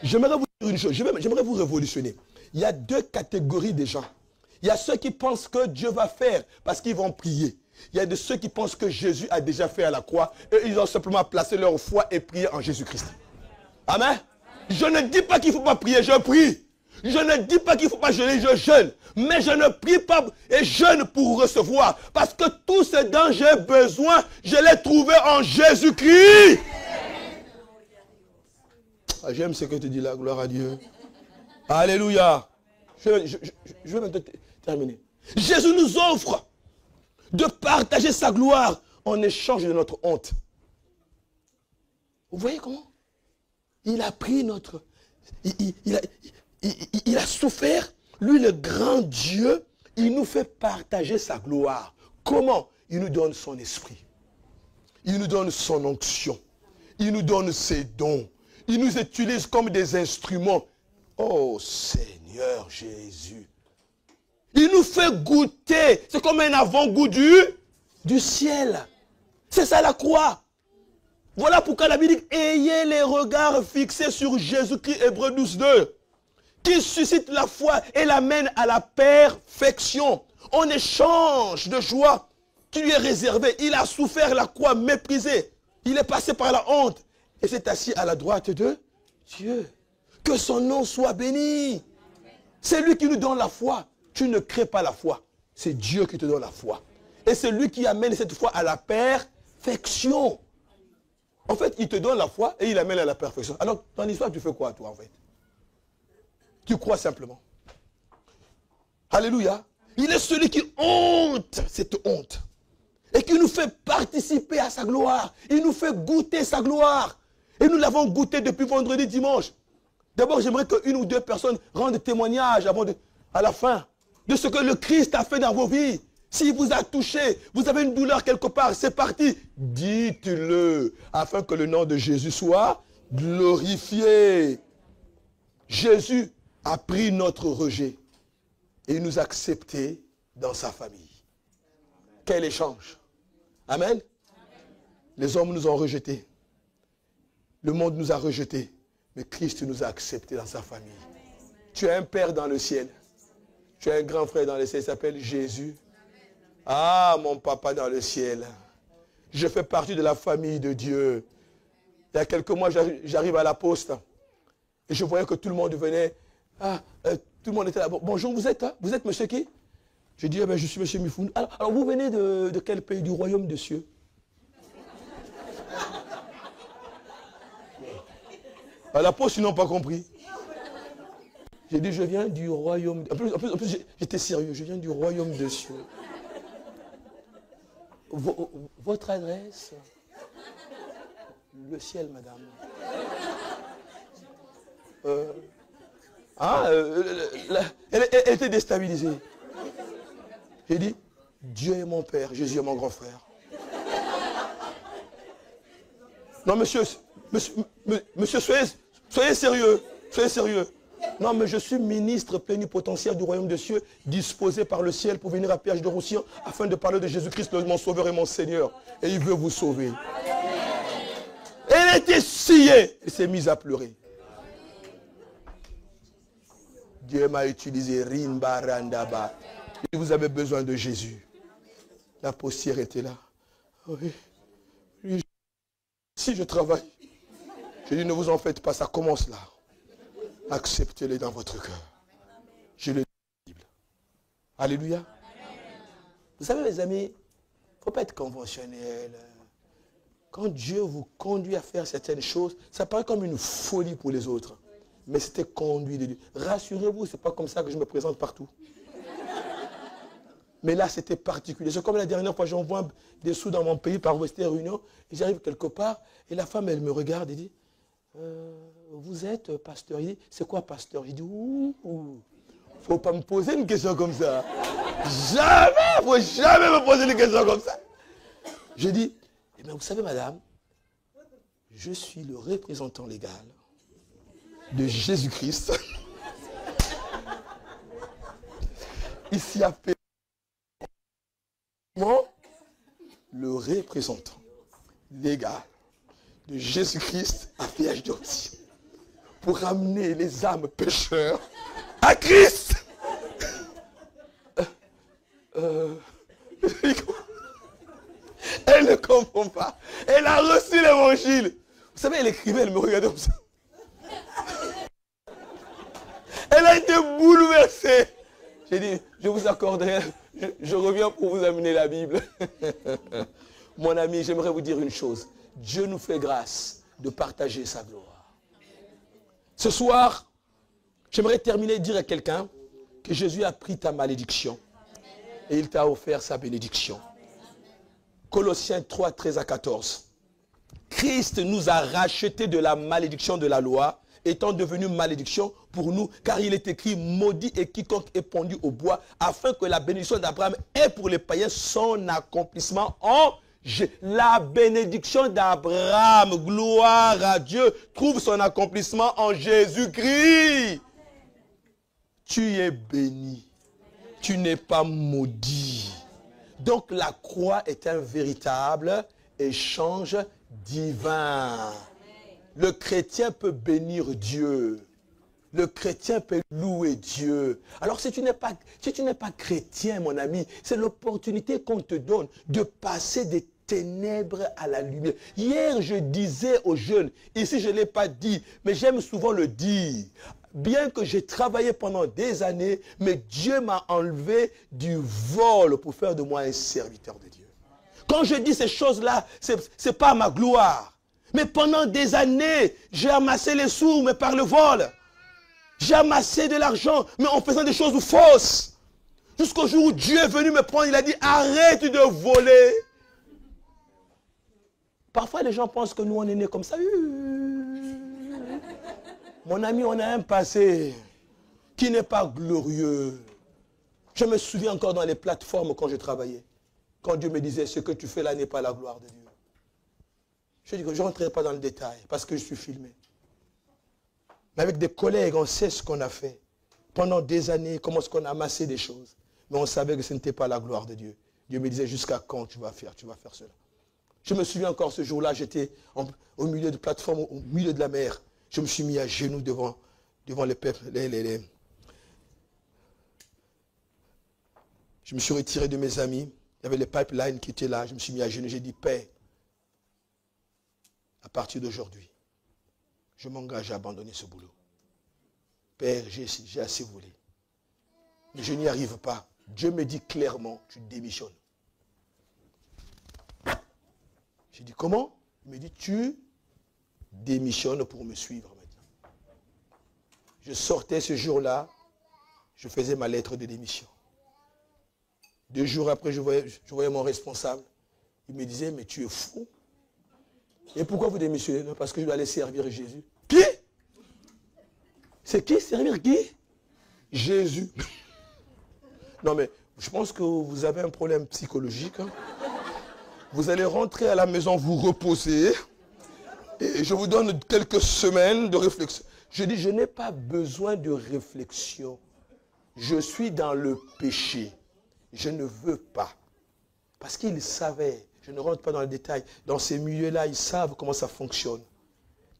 S1: J'aimerais vous dire une chose. J'aimerais vous révolutionner. Il y a deux catégories de gens. Il y a ceux qui pensent que Dieu va faire parce qu'ils vont prier. Il y a de ceux qui pensent que Jésus a déjà fait à la croix et ils ont simplement placé leur foi et prié en Jésus-Christ. Amen. Je ne dis pas qu'il ne faut pas prier, je prie. Je ne dis pas qu'il ne faut pas jeûner, je jeûne. Mais je ne prie pas et jeûne pour recevoir. Parce que tout ce dont j'ai besoin, je l'ai trouvé en Jésus-Christ. Ah, j'aime ce que tu dis là, gloire à Dieu. Alléluia. Je vais maintenant terminer. Jésus nous offre de partager sa gloire en échange de notre honte. Vous voyez comment? Il a pris notre... Il a souffert. Lui, le grand Dieu, il nous fait partager sa gloire. Comment? Il nous donne son esprit. Il nous donne son onction. Il nous donne ses dons. Il nous utilise comme des instruments. Oh Seigneur Jésus. Il nous fait goûter. C'est comme un avant-goût du ciel. C'est ça la croix. Voilà pourquoi la Bible dit, ayez les regards fixés sur Jésus-Christ, Hébreux 12:2, qui suscite la foi et l'amène à la perfection. En échange de joie qui lui est réservée, il a souffert la croix méprisée. Il est passé par la honte et s'est assis à la droite de Dieu. Que son nom soit béni. C'est lui qui nous donne la foi. Tu ne crées pas la foi. C'est Dieu qui te donne la foi. Et c'est lui qui amène cette foi à la perfection. En fait, il te donne la foi et il amène à la perfection. Alors, dans l'histoire, tu fais quoi, toi, en fait? Tu crois simplement. Alléluia. Il est celui qui honte cette honte. Et qui nous fait participer à sa gloire. Il nous fait goûter sa gloire. Et nous l'avons goûté depuis vendredi, dimanche. D'abord, j'aimerais qu'une ou deux personnes rendent témoignage à la fin de ce que le Christ a fait dans vos vies. S'il vous a touché, vous avez une douleur quelque part, c'est parti. Dites-le, afin que le nom de Jésus soit glorifié. Jésus a pris notre rejet et il nous a acceptés dans sa famille. Quel échange. Amen. Les hommes nous ont rejetés. Le monde nous a rejetés. Mais Christ nous a acceptés dans sa famille. Tu as un père dans le ciel. Tu as un grand frère dans le ciel, il s'appelle Jésus. Ah, mon papa dans le ciel. Je fais partie de la famille de Dieu. Il y a quelques mois, j'arrive à la poste. Et je voyais que tout le monde venait. Tout le monde était là. Bonjour, vous êtes monsieur qui? Je dis, je suis monsieur Mifoun. Alors vous venez de quel pays? Du royaume des cieux. À la poste, ils n'ont pas compris. J'ai dit, je viens du royaume. En plus j'étais sérieux. Je viens du royaume des cieux. Votre adresse? Le ciel, madame. Elle était déstabilisée. J'ai dit, Dieu est mon père, Jésus est mon grand frère. Non, monsieur, soyez sérieux. Soyez sérieux. Non, mais je suis ministre plénipotentiaire du royaume des cieux, disposé par le ciel pour venir à Péage de Roussillon, afin de parler de Jésus-Christ, mon sauveur et mon Seigneur. Et il veut vous sauver. Elle était sciée. Elle s'est mise à pleurer. Dieu m'a utilisé. Rimba Randaba. Et vous avez besoin de Jésus. La postière était là. Oui. Oui. Si je travaille, je dis ne vous en faites pas, ça commence là. Acceptez-les dans votre cœur. Je le dis dans la Bible. Alléluia. Vous savez mes amis, il ne faut pas être conventionnel. Quand Dieu vous conduit à faire certaines choses, ça paraît comme une folie pour les autres. Mais c'était conduit de Dieu. Rassurez-vous, ce n'est pas comme ça que je me présente partout. Mais là, c'était particulier. C'est comme la dernière fois, j'envoie des sous dans mon pays par Western Union, et j'arrive quelque part, et la femme, elle me regarde et dit, vous êtes pasteur? Il dit, c'est quoi pasteur? Je dis, ouh, faut pas me poser une question comme ça. Jamais, faut jamais me poser une question comme ça. Je dis, eh bien, vous savez, madame, je suis le représentant légal de Jésus-Christ. Ici à Péage. Le représentant légal de Jésus-Christ à Péage de Roussillon pour ramener les âmes pécheurs à Christ. Elle ne comprend pas. Elle a reçu l'évangile. Vous savez, elle écrivait, elle me regardait comme ça. Elle a été bouleversée. J'ai dit, je vous accorderai, je reviens pour vous amener la Bible. Mon ami, j'aimerais vous dire une chose. Dieu nous fait grâce de partager sa gloire. Ce soir, j'aimerais terminer et dire à quelqu'un que Jésus a pris ta malédiction et il t'a offert sa bénédiction. Colossiens 3, 13 à 14. Christ nous a rachetés de la malédiction de la loi, étant devenu malédiction pour nous, car il est écrit, maudit est quiconque est pendu au bois, afin que la bénédiction d'Abraham ait pour les païens son accomplissement en Jésus. La bénédiction d'Abraham, gloire à Dieu, trouve son accomplissement en Jésus-Christ. Tu es béni, tu n'es pas maudit. Donc la croix est un véritable échange divin. Le chrétien peut bénir Dieu. Le chrétien peut louer Dieu. Alors si tu n'es pas chrétien, mon ami, c'est l'opportunité qu'on te donne de passer des ténèbres à la lumière. Hier, je disais aux jeunes, ici je ne l'ai pas dit, mais j'aime souvent le dire. Bien que j'ai travaillé pendant des années, mais Dieu m'a enlevé du vol pour faire de moi un serviteur de Dieu. Quand je dis ces choses-là, ce n'est pas ma gloire. Mais pendant des années, j'ai amassé les sous, mais par le vol. J'ai amassé de l'argent, mais en faisant des choses fausses. Jusqu'au jour où Dieu est venu me prendre, il a dit, arrête de voler. Parfois, les gens pensent que nous, on est nés comme ça. Mon ami, on a un passé qui n'est pas glorieux. Je me souviens encore dans les plateformes quand je travaillais. Quand Dieu me disait, ce que tu fais là n'est pas la gloire de Dieu. Je dis que je ne rentrerai pas dans le détail parce que je suis filmé. Mais avec des collègues, on sait ce qu'on a fait. Pendant des années, comment est-ce qu'on a amassé des choses. Mais on savait que ce n'était pas la gloire de Dieu. Dieu me disait, jusqu'à quand tu vas faire cela. Je me souviens encore ce jour-là, j'étais au milieu de plateforme, au milieu de la mer. Je me suis mis à genoux devant les peuples. Je me suis retiré de mes amis. Il y avait les pipelines qui étaient là. Je me suis mis à genoux. J'ai dit, Père, à partir d'aujourd'hui, je m'engage à abandonner ce boulot. Père, j'ai assez volé. Mais je n'y arrive pas. Dieu me dit clairement, tu démissionnes. J'ai dit, comment? Il me dit, tu démissionnes pour me suivre maintenant. Je sortais ce jour-là, je faisais ma lettre de démission. 2 jours après, je voyais mon responsable. Il me disait, mais tu es fou. Et pourquoi vous démissionnez? Non, parce que je dois aller servir Jésus. Qui? C'est qui? Servir qui? Jésus. Non mais, je pense que vous avez un problème psychologique. Hein. Vous allez rentrer à la maison, vous reposer. Et je vous donne quelques semaines de réflexion. Je dis, je n'ai pas besoin de réflexion. Je suis dans le péché. Je ne veux pas. Parce qu'ils savaient, je ne rentre pas dans le détail, dans ces milieux-là, ils savent comment ça fonctionne.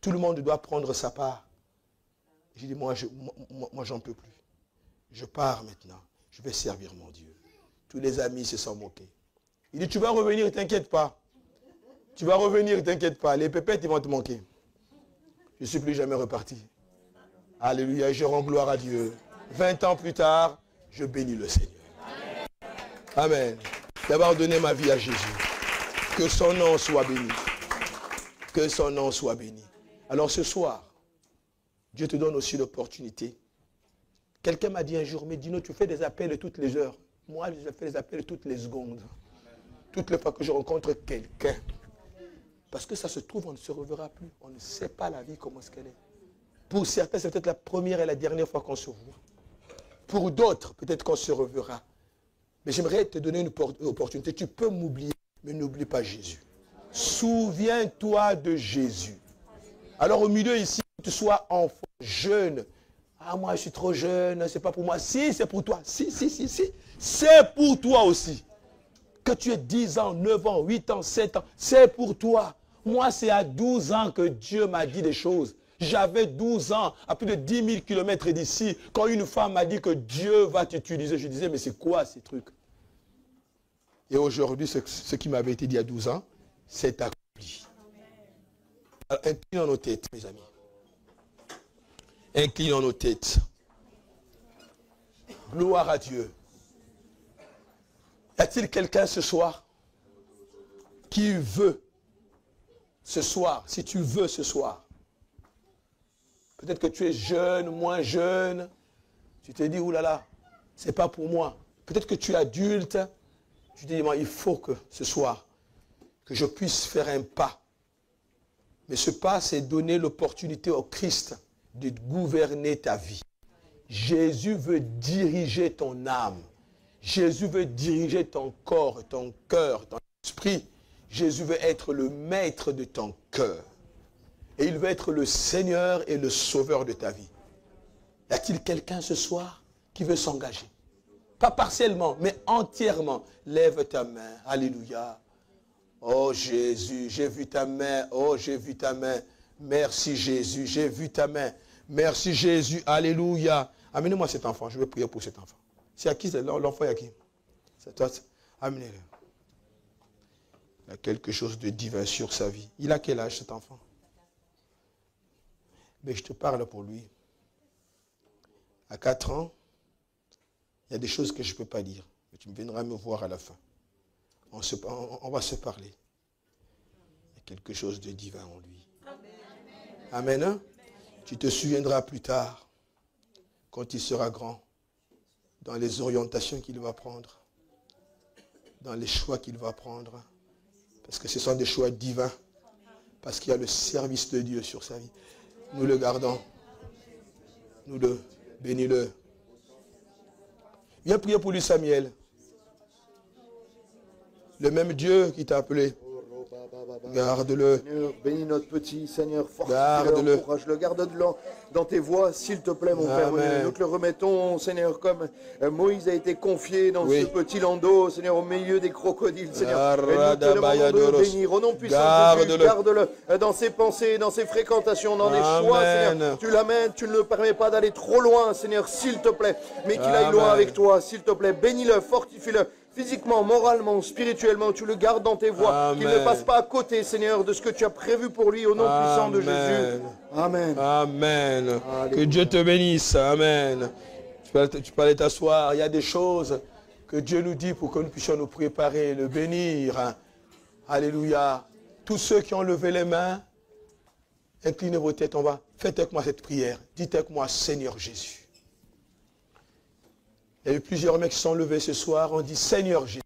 S1: Tout le monde doit prendre sa part. J'ai dit, moi, j'en peux plus. Je pars maintenant. Je vais servir mon Dieu. Tous les amis se sont moqués. Il dit, tu vas revenir, t'inquiète pas. Tu vas revenir, t'inquiète pas. Les pépettes, ils vont te manquer. Je ne suis plus jamais reparti. Alléluia, je rends gloire à Dieu. 20 ans plus tard, je bénis le Seigneur. Amen. D'avoir donné ma vie à Jésus. Que son nom soit béni. Que son nom soit béni. Alors ce soir, Dieu te donne aussi l'opportunité. Quelqu'un m'a dit un jour, mais Dino, tu fais des appels toutes les heures. Moi, je fais des appels toutes les secondes. Toutes les fois que je rencontre quelqu'un. Parce que ça se trouve, on ne se reverra plus. On ne sait pas la vie, comment est-ce qu'elle est. Pour certains, c'est peut-être la première et la dernière fois qu'on se voit. Pour d'autres, peut-être qu'on se reverra. Mais j'aimerais te donner une opportunité. Tu peux m'oublier, mais n'oublie pas Jésus. Souviens-toi de Jésus. Alors au milieu ici, que tu sois enfant, jeune. Ah, moi je suis trop jeune, c'est pas pour moi. Si, c'est pour toi. Si. C'est pour toi aussi. Que tu aies 10 ans, 9 ans, 8 ans, 7 ans, c'est pour toi. Moi, c'est à 12 ans que Dieu m'a dit des choses. J'avais 12 ans, à plus de 10 000 km d'ici, quand une femme m'a dit que Dieu va t'utiliser. Je disais, mais c'est quoi ces trucs? Et aujourd'hui, ce qui m'avait été dit à 12 ans, c'est accompli. Alors, inclinons nos têtes, mes amis. Inclinons nos têtes. Gloire à Dieu. Y a-t-il quelqu'un ce soir qui veut ce soir, si tu veux ce soir, peut-être que tu es jeune, moins jeune, tu te dis, oulala, c'est pas pour moi. Peut-être que tu es adulte, tu te dis, il faut que ce soir, que je puisse faire un pas. Mais ce pas, c'est donner l'opportunité au Christ de gouverner ta vie. Jésus veut diriger ton âme. Jésus veut diriger ton corps, ton cœur, ton esprit. Jésus veut être le maître de ton cœur. Et il veut être le Seigneur et le Sauveur de ta vie. Y a-t-il quelqu'un ce soir qui veut s'engager? Pas partiellement, mais entièrement. Lève ta main. Alléluia. Oh Jésus, j'ai vu ta main. Oh, j'ai vu ta main. Merci Jésus, j'ai vu ta main. Merci Jésus. Alléluia. Amenez-moi cet enfant. Je vais prier pour cet enfant. C'est à qui? L'enfant est à qui? C'est toi. Amenez-le. Il a quelque chose de divin sur sa vie. Il a quel âge cet enfant? Mais je te parle pour lui. À 4 ans, il y a des choses que je ne peux pas dire. Mais tu viendras me voir à la fin. On va se parler. Il y a quelque chose de divin en lui. Amen. Hein? Tu te souviendras plus tard, quand il sera grand, dans les orientations qu'il va prendre, dans les choix qu'il va prendre. Parce que ce sont des choix divins. Parce qu'il y a le service de Dieu sur sa vie. Nous le gardons. Nous le bénis-le. Viens prier pour lui, Samuel. Le même Dieu qui t'a appelé. Garde-le.
S2: Seigneur, bénis notre petit Seigneur, fortifie-le, encourage-le, garde-le dans tes voies, s'il te plaît, mon Père. Nous te le remettons, Seigneur, comme Moïse a été confié dans ce petit landau, Seigneur, au milieu des crocodiles, Seigneur. Et nous te demandons de bénir. Au nom puissant de Jésus, garde-le dans ses pensées, dans ses fréquentations, dans des choix, Seigneur. Tu l'amènes, tu ne le permets pas d'aller trop loin, Seigneur, s'il te plaît, mais qu'il aille loin avec toi, s'il te plaît. Bénis-le, fortifie-le. Physiquement, moralement, spirituellement, tu le gardes dans tes voies. Qu'il ne passe pas à côté, Seigneur, de ce que tu as prévu pour lui, au nom puissant de Jésus. Amen.
S1: Amen.
S2: Alléluia.
S1: Que Dieu te bénisse. Amen. Tu peux aller t'asseoir. Il y a des choses que Dieu nous dit pour que nous puissions nous préparer, le bénir. Alléluia. Tous ceux qui ont levé les mains, inclinez vos têtes. Faites avec moi cette prière. Dites avec moi, Seigneur Jésus. Il y a eu plusieurs mecs qui sont levés ce soir. On dit, Seigneur Jésus,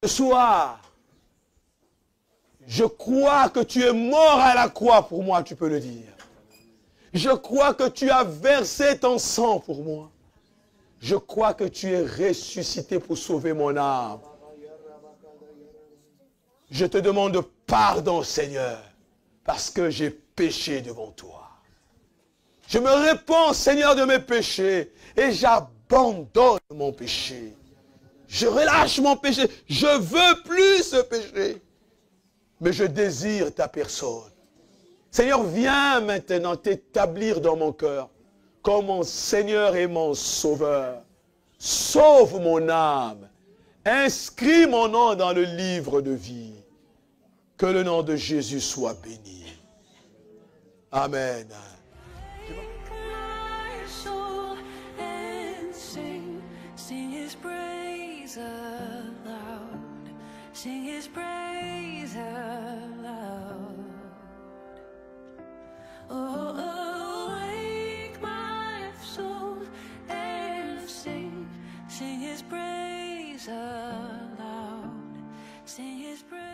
S1: ce soir, je crois que tu es mort à la croix pour moi, tu peux le dire. Je crois que tu as versé ton sang pour moi. Je crois que tu es ressuscité pour sauver mon âme. Je te demande pardon, Seigneur, parce que j'ai péché devant toi. Je me répands, Seigneur, de mes péchés et j'abandonne mon péché. Je relâche mon péché. Je veux plus ce péché. Mais je désire ta personne. Seigneur, viens maintenant t'établir dans mon cœur comme mon Seigneur et mon Sauveur. Sauve mon âme. Inscris mon nom dans le livre de vie. Que le nom de Jésus soit béni. Amen.
S3: Sing his praise aloud. Oh, awake my soul and sing his praise aloud. Sing his praise.